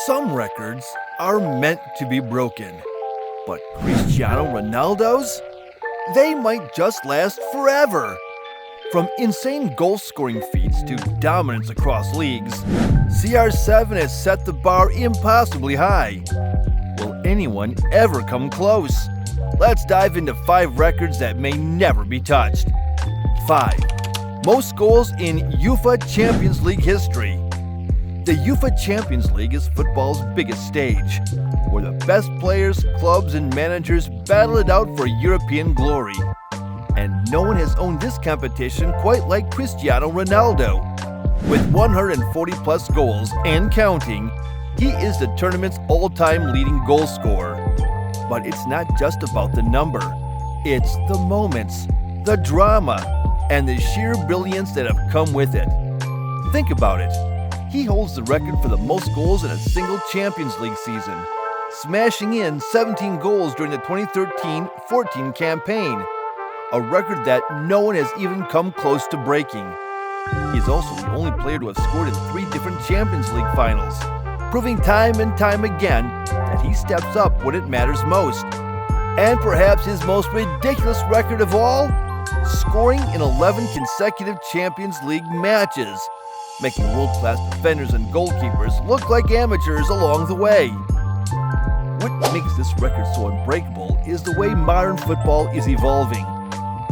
Some records are meant to be broken, but Cristiano Ronaldo's? They might just last forever. From insane goal-scoring feats to dominance across leagues, CR7 has set the bar impossibly high. Will anyone ever come close? Let's dive into 5 records that may never be touched. 5. Most goals in UEFA Champions League history. The UEFA Champions League is football's biggest stage, where the best players, clubs, and managers battle it out for European glory. And no one has owned this competition quite like Cristiano Ronaldo. With 140-plus goals and counting, he is the tournament's all-time leading goal scorer. But it's not just about the number. It's the moments, the drama, and the sheer brilliance that have come with it. Think about it. He holds the record for the most goals in a single Champions League season, smashing in 17 goals during the 2013-14 campaign, a record that no one has even come close to breaking. He's also the only player to have scored in 3 different Champions League finals, proving time and time again that he steps up when it matters most. And perhaps his most ridiculous record of all? Scoring in 11 consecutive Champions League matches, making world-class defenders and goalkeepers look like amateurs along the way. What makes this record so unbreakable is the way modern football is evolving.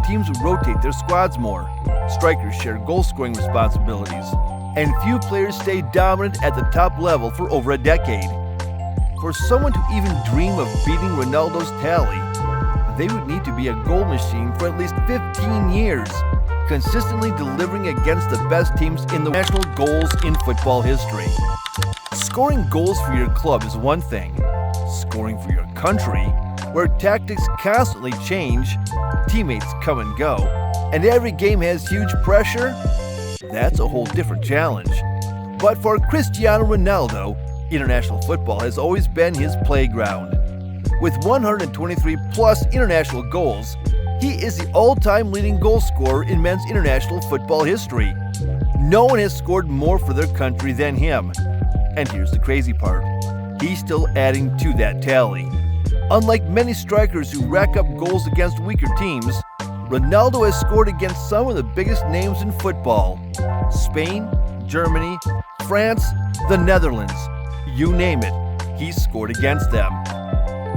Teams rotate their squads more, strikers share goal-scoring responsibilities, and few players stay dominant at the top level for over a decade. For someone to even dream of beating Ronaldo's tally, they would need to be a goal machine for at least 15 years, consistently delivering against the best teams in the national goals in football history. Scoring goals for your club is one thing. Scoring for your country, where tactics constantly change, teammates come and go, and every game has huge pressure, that's a whole different challenge. But for Cristiano Ronaldo, international football has always been his playground. With 123-plus international goals, he is the all-time leading goal scorer in men's international football history. No one has scored more for their country than him. And here's the crazy part. He's still adding to that tally. Unlike many strikers who rack up goals against weaker teams, Ronaldo has scored against some of the biggest names in football. Spain, Germany, France, the Netherlands. You name it, he's scored against them.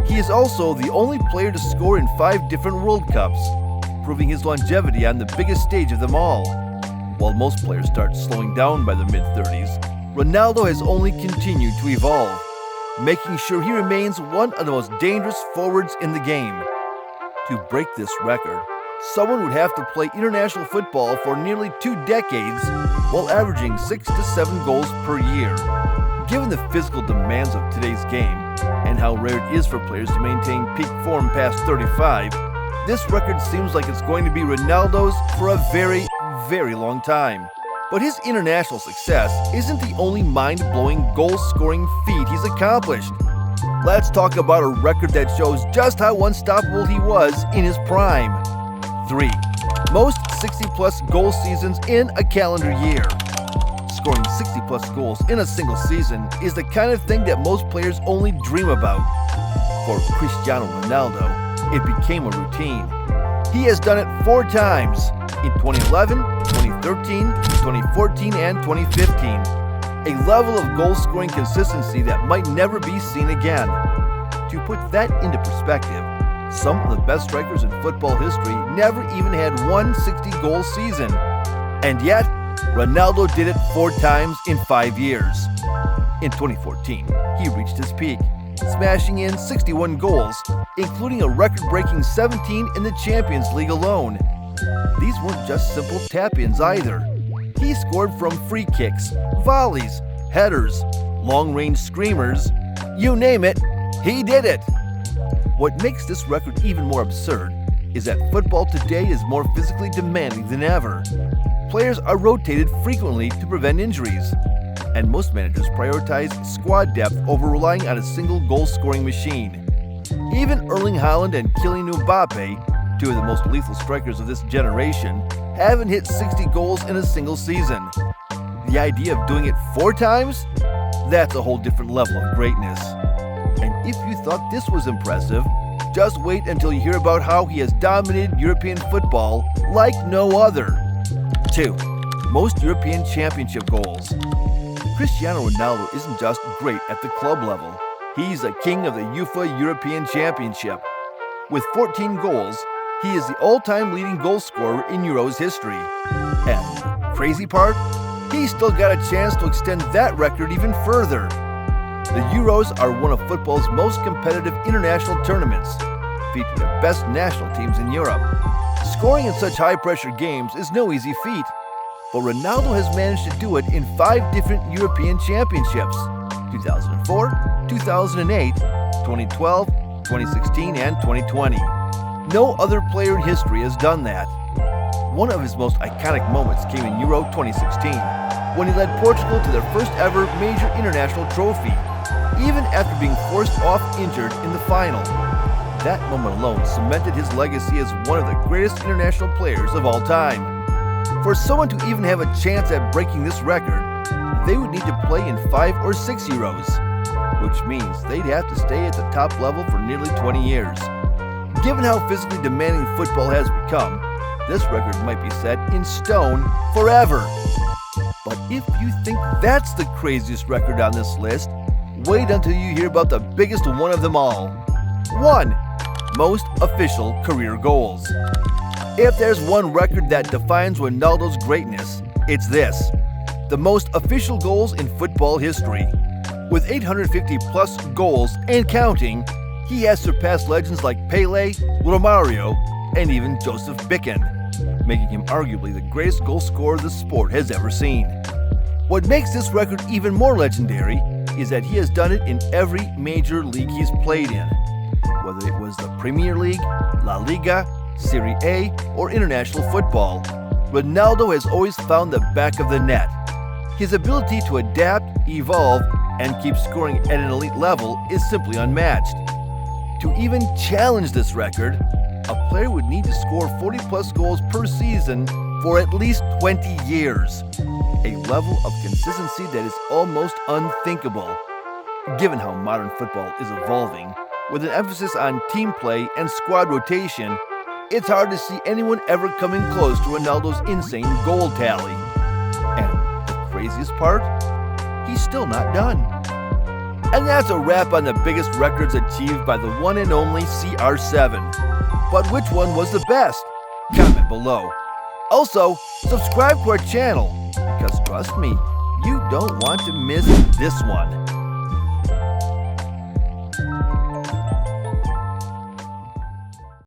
He is also the only player to score in 5 different World Cups, proving his longevity on the biggest stage of them all. While most players start slowing down by the mid-30s, Ronaldo has only continued to evolve, making sure he remains one of the most dangerous forwards in the game. To break this record, someone would have to play international football for nearly 2 decades while averaging 6 to 7 goals per year. Given the physical demands of today's game and how rare it is for players to maintain peak form past 35, this record seems like it's going to be Ronaldo's for a very, very long time. But his international success isn't the only mind-blowing goal-scoring feat he's accomplished. Let's talk about a record that shows just how unstoppable he was in his prime. 3. Most 60-plus goal seasons in a calendar year. Scoring 60-plus goals in a single season is the kind of thing that most players only dream about. For Cristiano Ronaldo, it became a routine. He has done it 4 times, in 2011, 2013, 2014, and 2015. A level of goal-scoring consistency that might never be seen again. To put that into perspective, some of the best strikers in football history never even had one 60-goal season. And yet, Ronaldo did it 4 times in 5 years. In 2014, he reached his peak, smashing in 61 goals, including a record-breaking 17 in the Champions League alone. These weren't just simple tap-ins either. He scored from free kicks, volleys, headers, long-range screamers, you name it, he did it. What makes this record even more absurd is that football today is more physically demanding than ever. Players are rotated frequently to prevent injuries, and most managers prioritize squad depth over relying on a single goal-scoring machine. Even Erling Haaland and Kylian Mbappe, 2 of the most lethal strikers of this generation, haven't hit 60 goals in a single season. The idea of doing it 4 times? That's a whole different level of greatness. And if you thought this was impressive, just wait until you hear about how he has dominated European football like no other. 2. Most European Championship goals. Cristiano Ronaldo isn't just great at the club level. He's a king of the UEFA European Championship. With 14 goals, he is the all-time leading goal scorer in Euros history. And the crazy part? He's still got a chance to extend that record even further. The Euros are one of football's most competitive international tournaments, featuring the best national teams in Europe. Scoring in such high-pressure games is no easy feat, but Ronaldo has managed to do it in 5 different European championships: 2004, 2008, 2012, 2016, and 2020. No other player in history has done that. One of his most iconic moments came in Euro 2016, when he led Portugal to their first ever major international trophy, even after being forced off injured in the final. That moment alone cemented his legacy as one of the greatest international players of all time. For someone to even have a chance at breaking this record, they would need to play in 5 or 6 Euros, which means they'd have to stay at the top level for nearly 20 years. Given how physically demanding football has become, this record might be set in stone forever. But if you think that's the craziest record on this list, wait until you hear about the biggest one of them all. 1. Most official career goals. If there's one record that defines Ronaldo's greatness, it's this: the most official goals in football history. With 850 plus goals and counting, he has surpassed legends like Pelé, Romario, and even Joseph Bicken, making him arguably the greatest goal scorer the sport has ever seen. What makes this record even more legendary is that he has done it in every major league he's played in. Whether it was the Premier League, La Liga, Serie A, or international football, Ronaldo has always found the back of the net. His ability to adapt, evolve, and keep scoring at an elite level is simply unmatched. To even challenge this record, a player would need to score 40-plus goals per season for at least 20 years, a level of consistency that is almost unthinkable. Given how modern football is evolving, with an emphasis on team play and squad rotation, it's hard to see anyone ever coming close to Ronaldo's insane goal tally. And the craziest part? He's still not done. And that's a wrap on the biggest records achieved by the one and only CR7. But which one was the best? Comment below. Also, subscribe to our channel, because trust me, you don't want to miss this one.